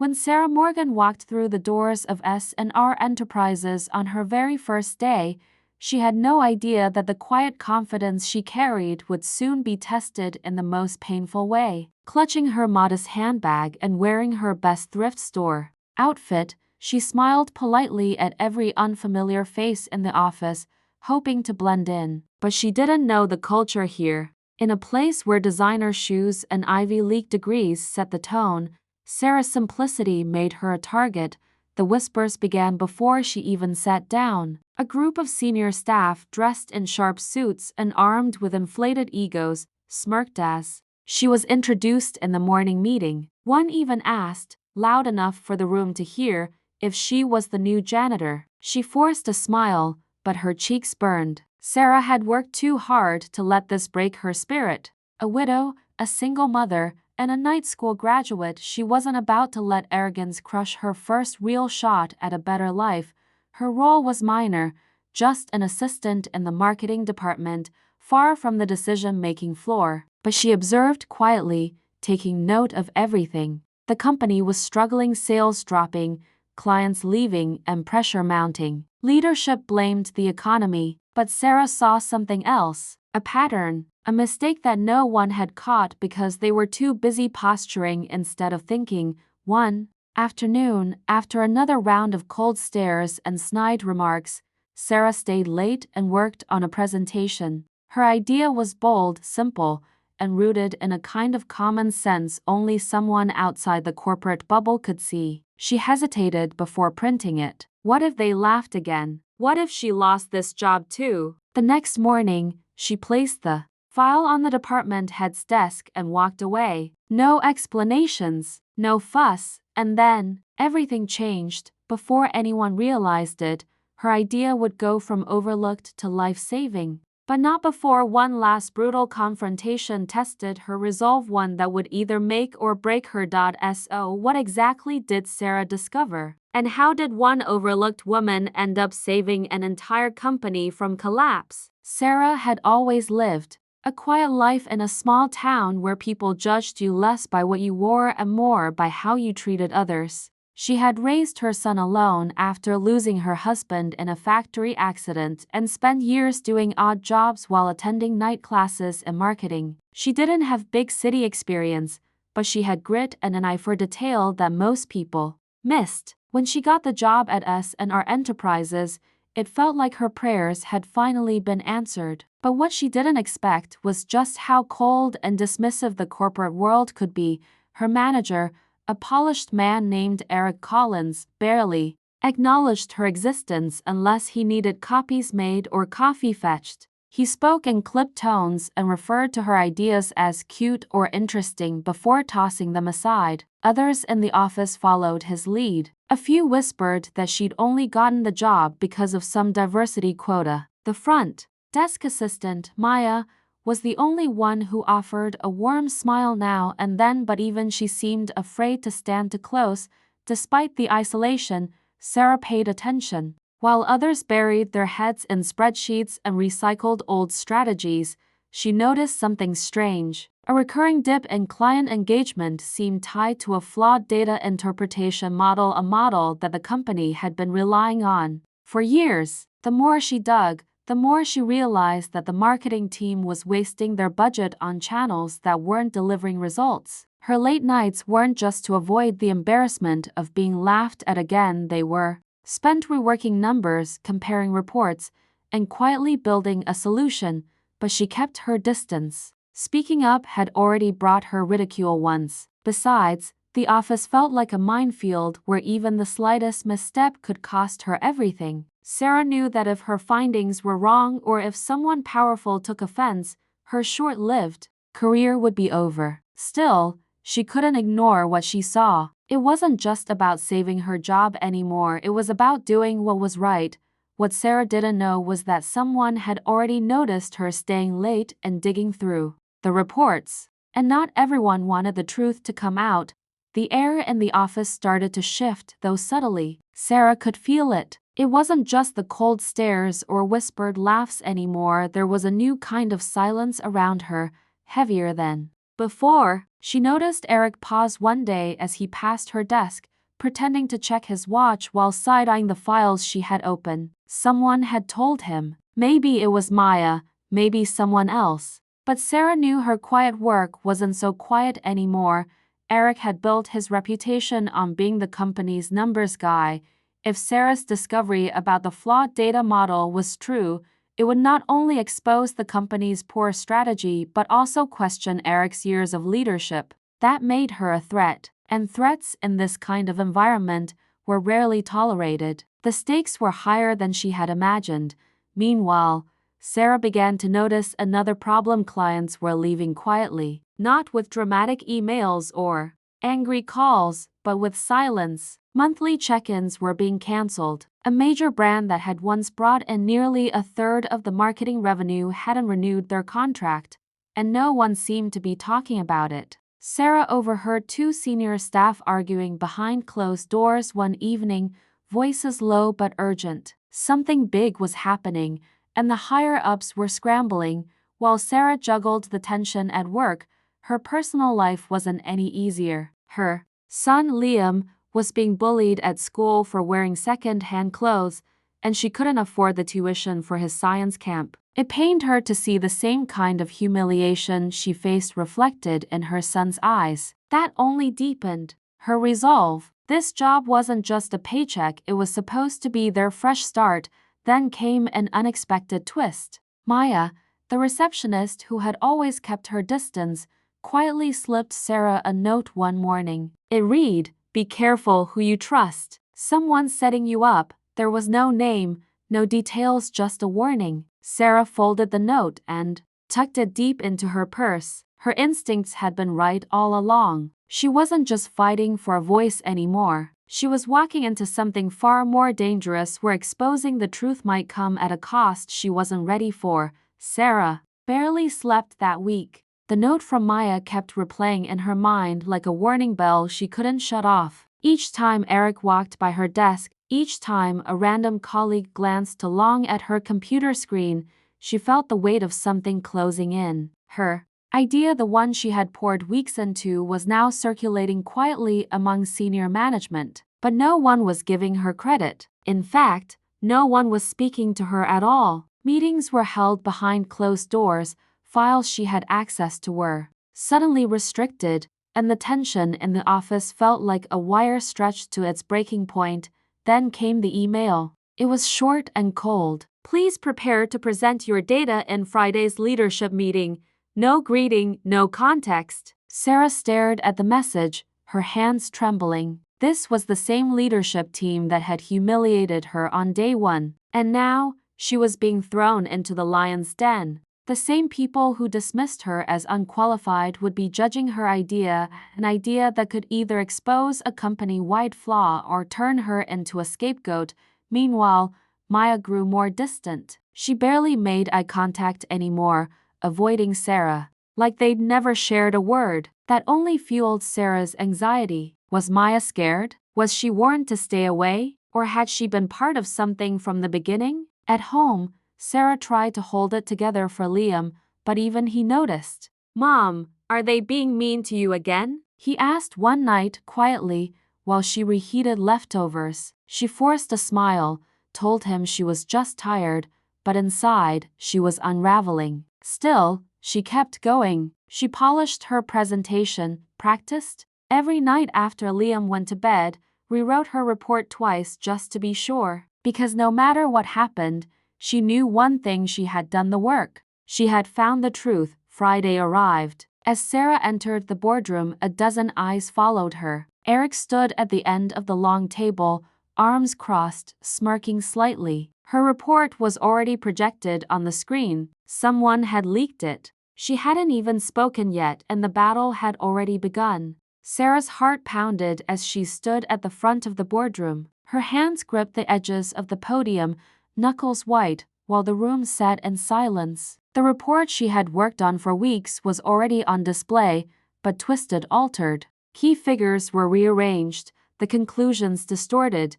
When Sarah Morgan walked through the doors of S&R Enterprises on her very first day, she had no idea that the quiet confidence she carried would soon be tested in the most painful way. Clutching her modest handbag and wearing her best thrift store outfit, she smiled politely at every unfamiliar face in the office, hoping to blend in. But she didn't know the culture here. In a place where designer shoes and Ivy League degrees set the tone, Sarah's simplicity made her a target. The whispers began before she even sat down. A group of senior staff dressed in sharp suits and armed with inflated egos smirked as she was introduced in the morning meeting. One even asked, loud enough for the room to hear, if she was the new janitor. She forced a smile, but her cheeks burned. Sarah had worked too hard to let this break her spirit. A widow, a single mother, and a night school graduate, she wasn't about to let arrogance crush her first real shot at a better life. Her role was minor, just an assistant in the marketing department, far from the decision-making floor. But she observed quietly, taking note of everything. The company was struggling, sales dropping, clients leaving, and pressure mounting. Leadership blamed the economy, but Sarah saw something else. A pattern, a mistake that no one had caught because they were too busy posturing instead of thinking. One afternoon, after another round of cold stares and snide remarks, Sarah stayed late and worked on a presentation. Her idea was bold, simple, and rooted in a kind of common sense only someone outside the corporate bubble could see. She hesitated before printing it. What if they laughed again? What if she lost this job too? The next morning, she placed the file on the department head's desk and walked away. No explanations, no fuss, and then everything changed. Before anyone realized it, her idea would go from overlooked to life-saving. But not before one last brutal confrontation tested her resolve, one that would either make or break her. So what exactly did Sarah discover? And how did one overlooked woman end up saving an entire company from collapse? Sarah had always lived a quiet life in a small town where people judged you less by what you wore and more by how you treated others. She had raised her son alone after losing her husband in a factory accident and spent years doing odd jobs while attending night classes and marketing. She didn't have big city experience, but she had grit and an eye for detail that most people missed. When she got the job at S&R Enterprises, it felt like her prayers had finally been answered. But what she didn't expect was just how cold and dismissive the corporate world could be. Her manager, a polished man named Eric Collins, barely acknowledged her existence unless he needed copies made or coffee fetched. He spoke in clipped tones and referred to her ideas as cute or interesting before tossing them aside. Others in the office followed his lead. A few whispered that she'd only gotten the job because of some diversity quota. The front desk assistant, Maya, was the only one who offered a warm smile now and then, but even she seemed afraid to stand too close. Despite the isolation, Sarah paid attention. While others buried their heads in spreadsheets and recycled old strategies, she noticed something strange. A recurring dip in client engagement seemed tied to a flawed data interpretation model, a model that the company had been relying on for years. The more she dug, the more she realized that the marketing team was wasting their budget on channels that weren't delivering results. Her late nights weren't just to avoid the embarrassment of being laughed at again, they were spent reworking numbers, comparing reports, and quietly building a solution, but she kept her distance. Speaking up had already brought her ridicule once. Besides, the office felt like a minefield where even the slightest misstep could cost her everything. Sarah knew that if her findings were wrong or if someone powerful took offense, her short-lived career would be over. Still, she couldn't ignore what she saw. It wasn't just about saving her job anymore, it was about doing what was right. What Sarah didn't know was that someone had already noticed her staying late and digging through the reports. And not everyone wanted the truth to come out. The air in the office started to shift, though subtly. Sarah could feel it. It wasn't just the cold stares or whispered laughs anymore, there was a new kind of silence around her, heavier than before. She noticed Eric pause one day as he passed her desk, pretending to check his watch while side-eyeing the files she had open. Someone had told him. Maybe it was Maya, maybe someone else. But Sarah knew her quiet work wasn't so quiet anymore. Eric had built his reputation on being the company's numbers guy. If Sarah's discovery about the flawed data model was true, it would not only expose the company's poor strategy but also question Eric's years of leadership. That made her a threat, and threats in this kind of environment were rarely tolerated. The stakes were higher than she had imagined. Meanwhile, Sarah began to notice another problem: clients were leaving quietly, not with dramatic emails or angry calls, but with silence. Monthly check-ins were being cancelled. A major brand that had once brought in nearly a third of the marketing revenue hadn't renewed their contract, and no one seemed to be talking about it. Sarah overheard two senior staff arguing behind closed doors one evening, voices low but urgent. Something big was happening, and the higher-ups were scrambling. While Sarah juggled the tension at work, her personal life wasn't any easier. Her son, Liam, was being bullied at school for wearing second-hand clothes, and she couldn't afford the tuition for his science camp. It pained her to see the same kind of humiliation she faced reflected in her son's eyes. That only deepened her resolve. This job wasn't just a paycheck, it was supposed to be their fresh start. Then came an unexpected twist. Maya, the receptionist who had always kept her distance, quietly slipped Sarah a note one morning. It read, "Be careful who you trust. Someone's setting you up." There was no name, no details, just a warning. Sarah folded the note and tucked it deep into her purse. Her instincts had been right all along. She wasn't just fighting for a voice anymore. She was walking into something far more dangerous where exposing the truth might come at a cost she wasn't ready for. Sarah barely slept that week. The note from Maya kept replaying in her mind like a warning bell she couldn't shut off. Each time Eric walked by her desk, each time a random colleague glanced too long at her computer screen, she felt the weight of something closing in. Her idea, the one she had poured weeks into, was now circulating quietly among senior management. But no one was giving her credit. In fact, no one was speaking to her at all. Meetings were held behind closed doors, files she had access to were suddenly restricted, and the tension in the office felt like a wire stretched to its breaking point. Then came the email. It was short and cold. "Please prepare to present your data in Friday's leadership meeting." No greeting, no context. Sarah stared at the message, her hands trembling. This was the same leadership team that had humiliated her on day one, and now she was being thrown into the lion's den. The same people who dismissed her as unqualified would be judging her idea, an idea that could either expose a company-wide flaw or turn her into a scapegoat. Meanwhile, Maya grew more distant. She barely made eye contact anymore, avoiding Sarah, like they'd never shared a word. That only fueled Sarah's anxiety. Was Maya scared? Was she warned to stay away? Or had she been part of something from the beginning? At home, Sarah tried to hold it together for Liam, but even he noticed. "Mom, are they being mean to you again?" he asked one night quietly while she reheated leftovers. She forced a smile, told him she was just tired, but inside, she was unraveling. Still, she kept going. She polished her presentation, practiced every night after Liam went to bed, rewrote her report twice just to be sure. Because no matter what happened, she knew one thing: she had done the work. She had found the truth. Friday arrived. As Sarah entered the boardroom, a dozen eyes followed her. Eric stood at the end of the long table, arms crossed, smirking slightly. Her report was already projected on the screen. Someone had leaked it. She hadn't even spoken yet, and the battle had already begun. Sarah's heart pounded as she stood at the front of the boardroom. Her hands gripped the edges of the podium, knuckles white, while the room sat in silence. The report she had worked on for weeks was already on display, but twisted, altered. Key figures were rearranged, the conclusions distorted,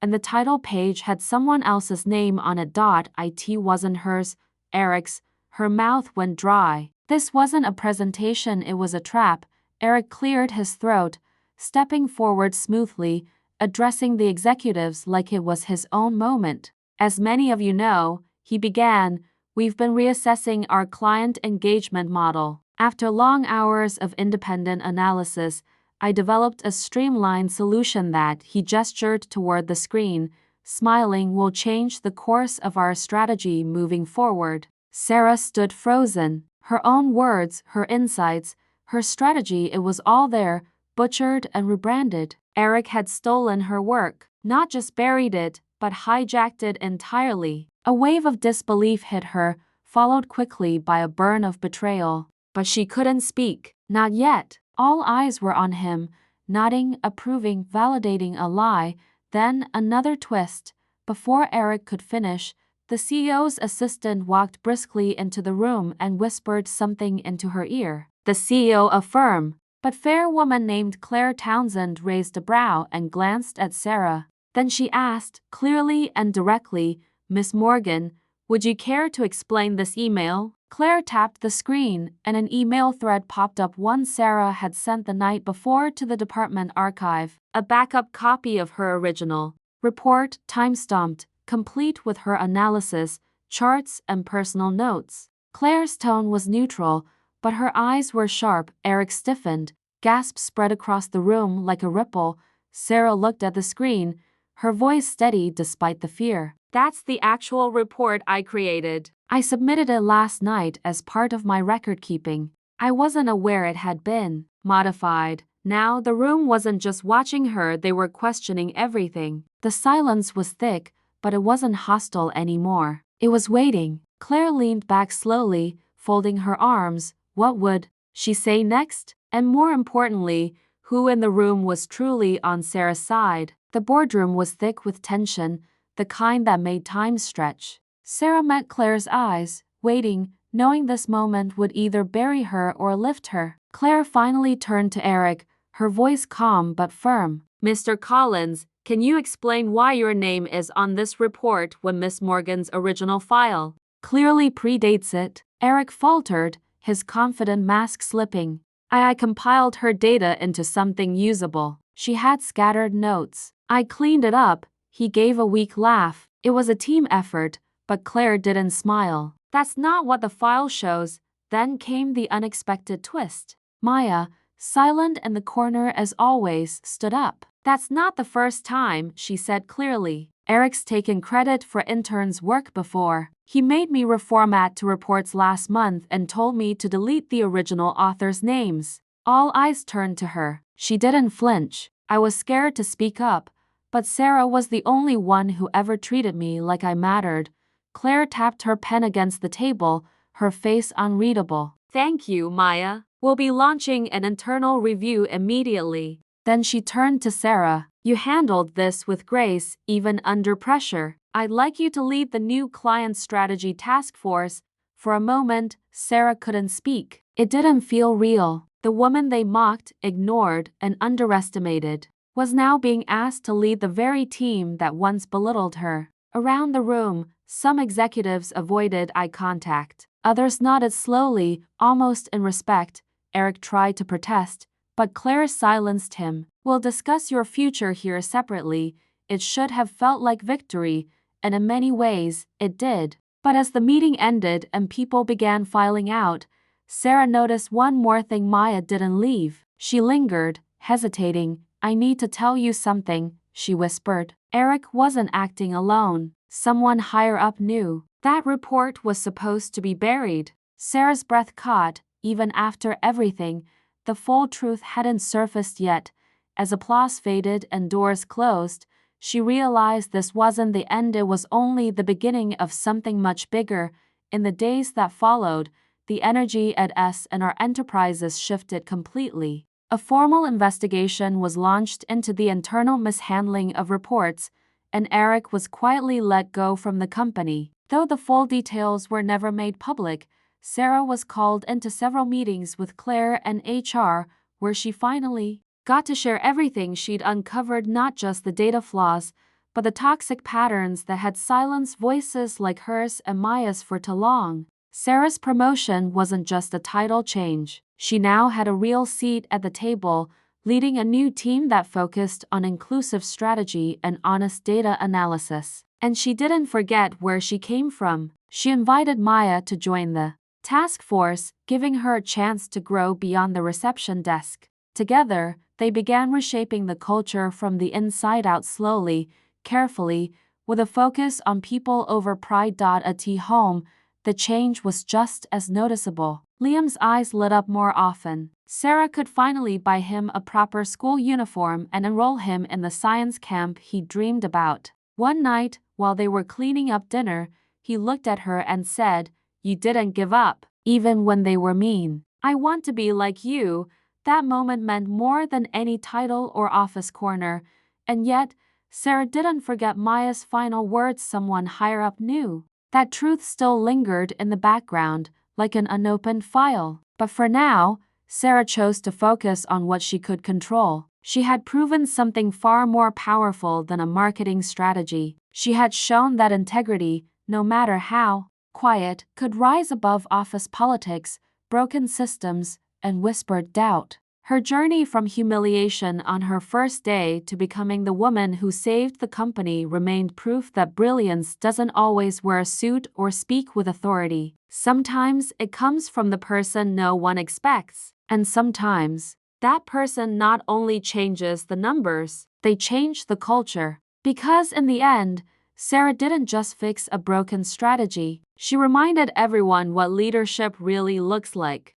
and the title page had someone else's name on it. It wasn't hers, Eric's. Her mouth went dry. This wasn't a presentation, it was a trap. Eric cleared his throat, stepping forward smoothly, addressing the executives like it was his own moment. As many of you know, he began, we've been reassessing our client engagement model. After long hours of independent analysis, I developed a streamlined solution that, he gestured toward the screen, smiling, will change the course of our strategy moving forward. Sarah stood frozen. Her own words, her insights, her strategy, it was all there, butchered and rebranded. Eric had stolen her work, not just buried it, but hijacked it entirely. A wave of disbelief hit her, followed quickly by a burn of betrayal. But she couldn't speak. Not yet. All eyes were on him, nodding, approving, validating a lie. Then another twist. Before Eric could finish, the CEO's assistant walked briskly into the room and whispered something into her ear. The CEO of firm, but fair woman named Claire Townsend raised a brow and glanced at Sarah. Then she asked, clearly and directly, Miss Morgan, would you care to explain this email? Claire tapped the screen, and an email thread popped up, one Sarah had sent the night before to the department archive, a backup copy of her original report, time-stamped, complete with her analysis, charts, and personal notes. Claire's tone was neutral, but her eyes were sharp. Eric stiffened, gasps spread across the room like a ripple. Sarah looked at the screen, her voice steady despite the fear. That's the actual report I created. I submitted it last night as part of my record keeping. I wasn't aware it had been modified. Now the room wasn't just watching her, they were questioning everything. The silence was thick, but it wasn't hostile anymore. It was waiting. Claire leaned back slowly, folding her arms. What would she say next? And more importantly, who in the room was truly on Sarah's side? The boardroom was thick with tension, the kind that made time stretch. Sarah met Claire's eyes, waiting, knowing this moment would either bury her or lift her. Claire finally turned to Eric, her voice calm but firm. Mr. Collins, can you explain why your name is on this report when Miss Morgan's original file clearly predates it? Eric faltered, his confident mask slipping. I compiled her data into something usable. She had scattered notes. I cleaned it up. He gave a weak laugh. It was a team effort, but Claire didn't smile. That's not what the file shows. Then came the unexpected twist. Maya, silent in the corner as always, stood up. That's not the first time, she said clearly. Eric's taken credit for intern's work before. He made me reformat to reports last month and told me to delete the original author's names. All eyes turned to her. She didn't flinch. I was scared to speak up, but Sarah was the only one who ever treated me like I mattered. Claire tapped her pen against the table, her face unreadable. Thank you, Maya. We'll be launching an internal review immediately. Then she turned to Sarah. You handled this with grace, even under pressure. I'd like you to lead the new client strategy task force. For a moment, Sarah couldn't speak. It didn't feel real. The woman they mocked, ignored, and underestimated was now being asked to lead the very team that once belittled her. Around the room, some executives avoided eye contact. Others nodded slowly, almost in respect. Eric tried to protest, but Claire silenced him. We'll discuss your future here separately. It should have felt like victory, and in many ways, it did. But as the meeting ended and people began filing out, Sarah noticed one more thing. Maya didn't leave. She lingered, hesitating. I need to tell you something, she whispered. Eric wasn't acting alone. Someone higher up knew. That report was supposed to be buried. Sarah's breath caught. Even after everything, the full truth hadn't surfaced yet. As applause faded and doors closed, she realized this wasn't the end, it was only the beginning of something much bigger. In the days that followed, the energy at S&R Enterprises shifted completely. A formal investigation was launched into the internal mishandling of reports, and Eric was quietly let go from the company. Though the full details were never made public, Sarah was called into several meetings with Claire and HR, where she finally got to share everything she'd uncovered, not just the data flaws, but the toxic patterns that had silenced voices like hers and Maya's for too long. Sarah's promotion wasn't just a title change. She now had a real seat at the table, leading a new team that focused on inclusive strategy and honest data analysis. And she didn't forget where she came from. She invited Maya to join the task force, giving her a chance to grow beyond the reception desk. Together, they began reshaping the culture from the inside out slowly, carefully, with a focus on people over pride. At home, the change was just as noticeable. Liam's eyes lit up more often. Sarah could finally buy him a proper school uniform and enroll him in the science camp he dreamed about. One night, while they were cleaning up dinner, he looked at her and said, "You didn't give up, even when they were mean. I want to be like you." That moment meant more than any title or office corner, and yet, Sarah didn't forget Maya's final words. Someone higher up knew. That truth still lingered in the background, like an unopened file. But for now, Sarah chose to focus on what she could control. She had proven something far more powerful than a marketing strategy. She had shown that integrity, no matter how quiet, could rise above office politics, broken systems, and whispered doubt. Her journey from humiliation on her first day to becoming the woman who saved the company remained proof that brilliance doesn't always wear a suit or speak with authority. Sometimes it comes from the person no one expects, and sometimes that person not only changes the numbers, they change the culture. Because in the end, Sarah didn't just fix a broken strategy, she reminded everyone what leadership really looks like.